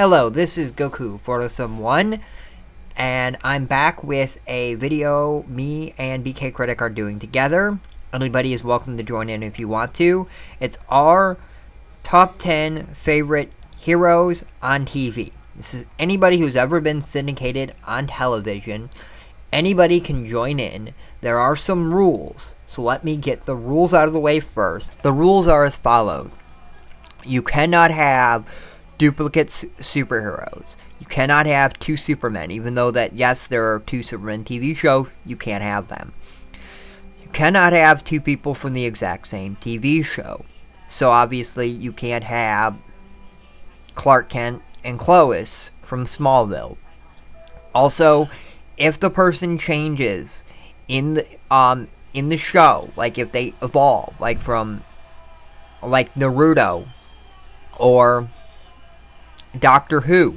Hello, this is Goku Photosum1, and I'm back with a video me and BKcritic are doing together. Anybody is welcome to join in if you want to. It's our top 10 favorite heroes on TV. This is anybody who's ever been syndicated on television. Anybody can join in. There are some rules, so let me get the rules out of the way first. The rules are as follows. You cannot have duplicate superheroes. You cannot have two Supermen, even though that, yes, there are two Supermen TV shows, you can't have them. You cannot have two people from the exact same TV show. So obviously you can't have Clark Kent and Lois from Smallville. Also, if the person changes in the show, like if they evolve, like from Naruto or Doctor Who,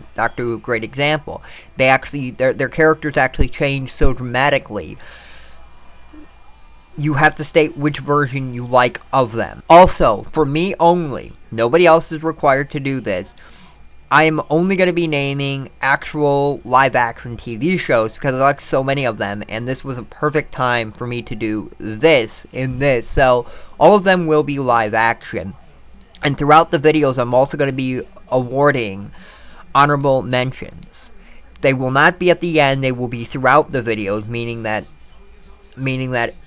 great example. They actually, their characters actually change so dramatically. You have to state which version you like of them. Also, for me only, nobody else is required to do this. I am only going to be naming actual live-action TV shows because I like so many of them, and this was a perfect time for me to do this in this. So, all of them will be live-action. And throughout the videos, I'm also going to be awarding honorable mentions. They will not be at the end, they will be throughout the videos, meaning that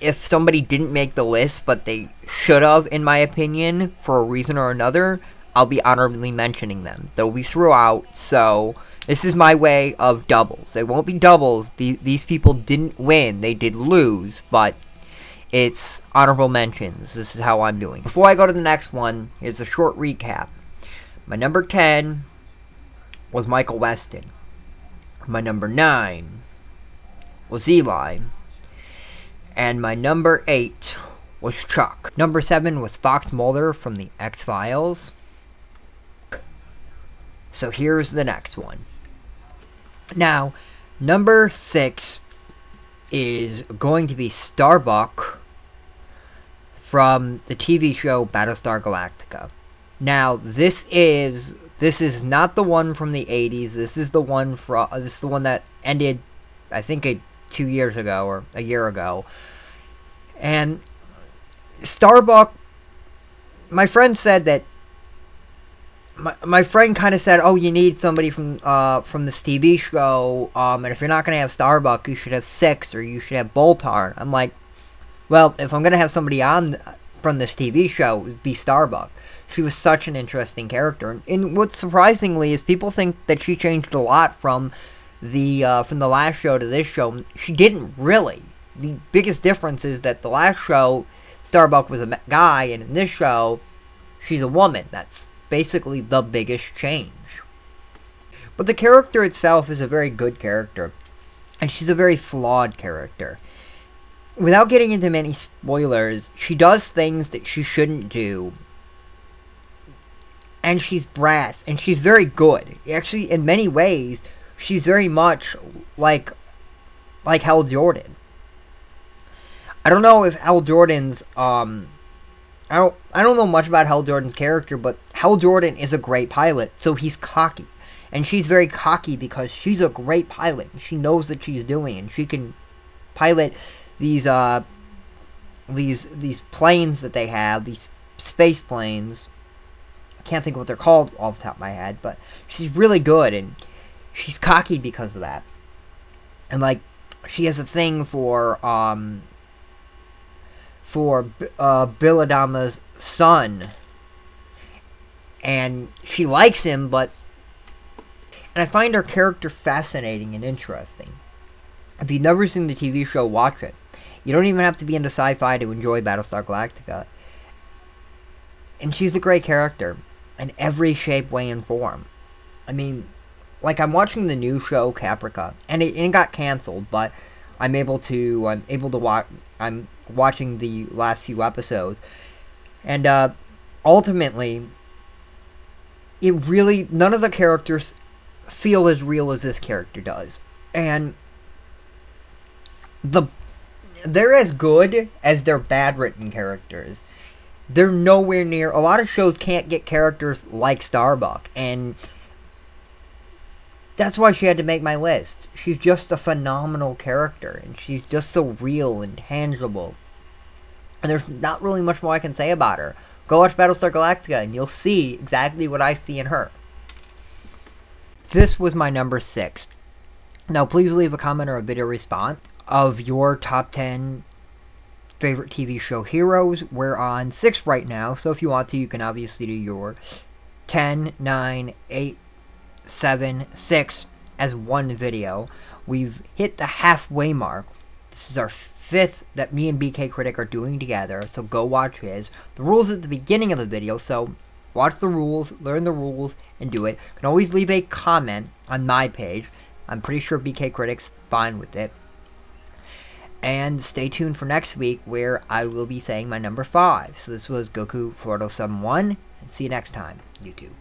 if somebody didn't make the list, but they should have, in my opinion, for a reason or another, I'll be honorably mentioning them. They'll be throughout, so this is my way of doubles. They won't be doubles. These people didn't win, they did lose, but it's honorable mentions. This is how I'm doing. Before I go to the next one, here's a short recap. My number 10 was Michael Weston. My number 9 was Eli. And my number 8 was Chuck. Number 7 was Fox Mulder from the X-Files. So here's the next one. Now, number 6 is going to be Starbuck from the TV show Battlestar Galactica. Now, this is not the one from the 80s. This is the one that ended, I think, 2 years ago or a year ago. And Starbuck, my friend said that. My friend kind of said, "Oh, you need somebody from this TV show, and if you're not gonna have Starbuck, you should have Six or you should have Boltar." I'm like, well, if I'm gonna have somebody on from this TV show, it would be Starbuck. She was such an interesting character, and what's surprisingly is people think that she changed a lot from the last show to this show. She didn't really. The biggest difference is that the last show, Starbuck was a guy, and in this show, she's a woman. That's basically the biggest change. But the character itself is a very good character, and she's a very flawed character. Without getting into many spoilers, she does things that she shouldn't do, and she's brass, and she's very good. Actually, in many ways, she's very much like Hal Jordan. I don't know if Hal Jordan's I don't know much about Hal Jordan's character, but Hal Jordan is a great pilot, so he's cocky. And she's very cocky because she's a great pilot. She knows what she's doing, and she can pilot these planes that they have, these space planes. I can't think of what they're called off the top of my head, but she's really good, and she's cocky because of that. And, like, she has a thing for Bill Adama's son, and she likes him, and I find her character fascinating and interesting. If you've never seen the TV show, watch it. You don't even have to be into sci-fi to enjoy Battlestar Galactica. And she's a great character in every shape, way, and form. I mean, like, I'm watching the new show Caprica, and it got canceled, but I'm watching the last few episodes, and ultimately, none of the characters feel as real as this character does, and they're as good as their bad written characters. They're nowhere near. A lot of shows can't get characters like Starbuck, and That's why she had to make my list. She's just a phenomenal character, and she's just so real and tangible. And there's not really much more I can say about her. Go watch Battlestar Galactica, and you'll see exactly what I see in her. This was my number 6. Now, please leave a comment or a video response of your top 10 favorite TV show heroes. We're on 6 right now, so if you want to, you can obviously do your 10, 9, 8, 7, 6 as one video. We've hit the halfway mark. This is our 5th that me and BKcritic are doing together, so go watch his. The rules at the beginning of the video, so watch the rules, learn the rules, and do it. You can always leave a comment on my page. I'm pretty sure BKcritic's fine with it. And stay tuned for next week, where I will be saying my number 5. So this was Goku 4071, and see you next time, YouTube.